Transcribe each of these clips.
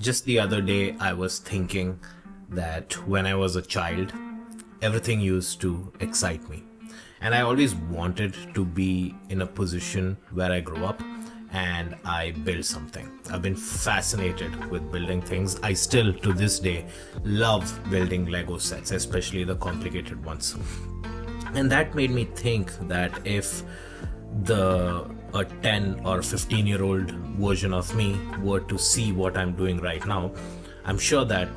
Just the other day, I was thinking that when I was a child, everything used to excite me. And I always wanted to be in a position where I grew up and I build something. I've been fascinated with building things. I still, to this day, love building Lego sets, especially the complicated ones. And that made me think that if the a 10 or 15-year-old version of me were to see what I'm doing right now, I'm sure that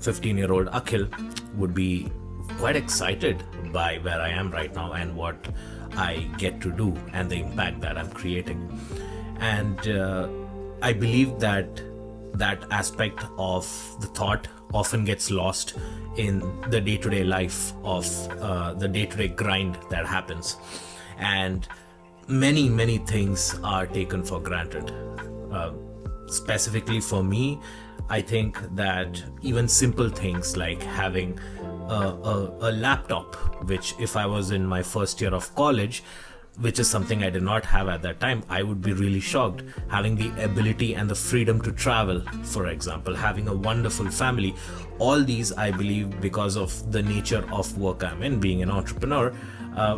15-year-old Akhil would be quite excited by where I am right now and what I get to do and the impact that I'm creating. And I believe that that aspect of the thought often gets lost in the day-to-day life of the day-to-day grind that happens. And many things are taken for granted. Specifically for me, I think that even simple things like having a laptop, which if I was in my first year of college, which is something I did not have at that time, I would be really shocked. Having the ability and the freedom to travel, for example, having a wonderful family, all these I believe because of the nature of work I'm in, being an entrepreneur,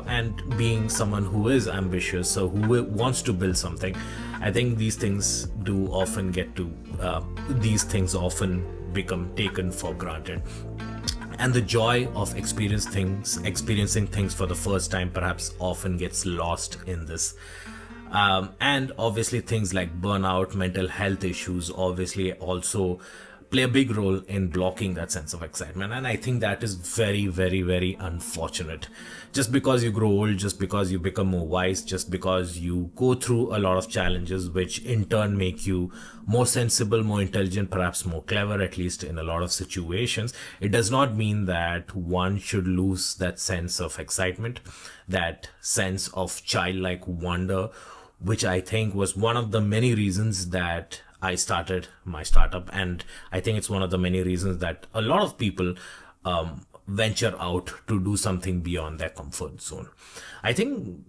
and being someone who is ambitious, so who wants to build something. I think these things often become taken for granted. And the joy of experiencing things for the first time perhaps often gets lost in this. And obviously things like burnout, mental health issues obviously also play a big role in blocking that sense of excitement. And I think that is very unfortunate. Just because you grow old, just because you become more wise, just because you go through a lot of challenges, which in turn make you more sensible, more intelligent, perhaps more clever, at least in a lot of situations, it does not mean that one should lose that sense of excitement, that sense of childlike wonder, which I think was one of the many reasons that I started my startup. And I think it's one of the many reasons that a lot of people venture out to do something beyond their comfort zone. I think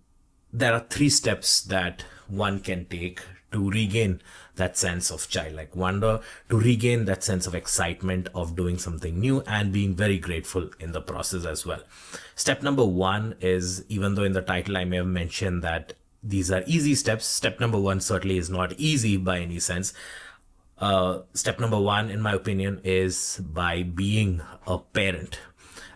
there are 3 steps that one can take to regain that sense of childlike wonder, to regain that sense of excitement of doing something new and being very grateful in the process as well. Step number 1 is, even though in the title I may have mentioned that these are easy steps, step number 1 certainly is not easy by any sense. Step number 1, in my opinion, is by being a parent.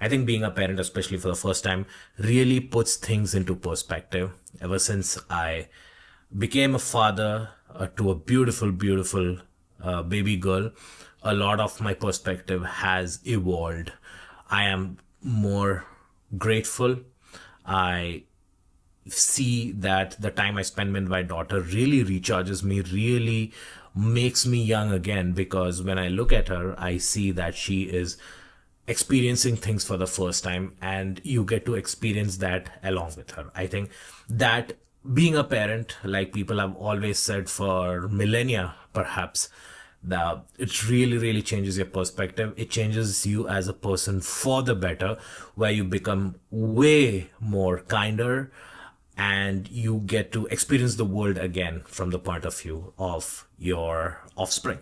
I think being a parent, especially for the first time, really puts things into perspective. Ever since I became a father to a beautiful baby girl, a lot of my perspective has evolved. I am more grateful. I see that the time I spend with my daughter really recharges me, really makes me young again, because when I look at her, I see that she is experiencing things for the first time, and you get to experience that along with her. I think that being a parent, like people have always said for millennia, perhaps, that it really changes your perspective. It changes you as a person for the better, where you become way more kinder, and you get to experience the world again from the point of view of your offspring.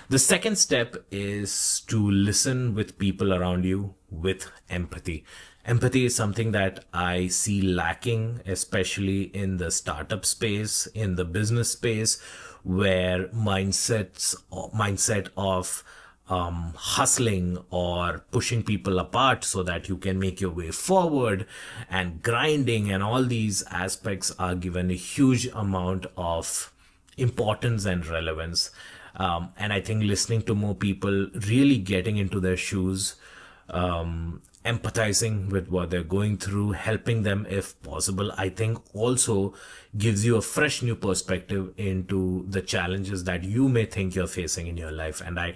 The second step is to listen with people around you with empathy. Empathy is something that I see lacking, especially in the startup space, in the business space, where mindset of hustling or pushing people apart so that you can make your way forward and grinding and all these aspects are given a huge amount of importance and relevance. And I think listening to more people, really getting into their shoes, empathizing with what they're going through, helping them if possible, I think also gives you a fresh new perspective into the challenges that you may think you're facing in your life. And I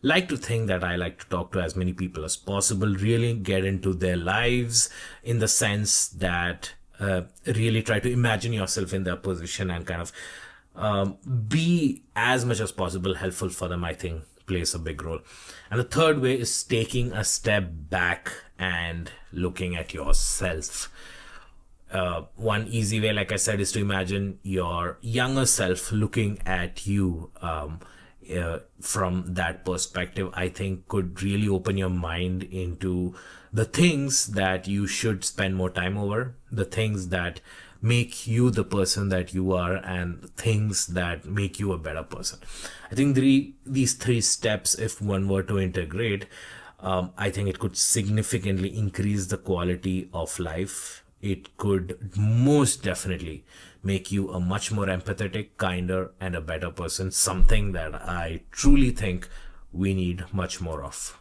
like to think that I like to talk to as many people as possible, really get into their lives in the sense that really try to imagine yourself in their position and kind of be as much as possible helpful for them, I think plays a big role. And the third way is taking a step back and looking at yourself. One easy way, like I said, is to imagine your younger self looking at you from that perspective, I think could really open your mind into the things that you should spend more time over, the things that make you the person that you are, and things that make you a better person. I think these three steps, if one were to integrate, I think it could significantly increase the quality of life. It could most definitely make you a much more empathetic, kinder, and a better person, something that I truly think we need much more of.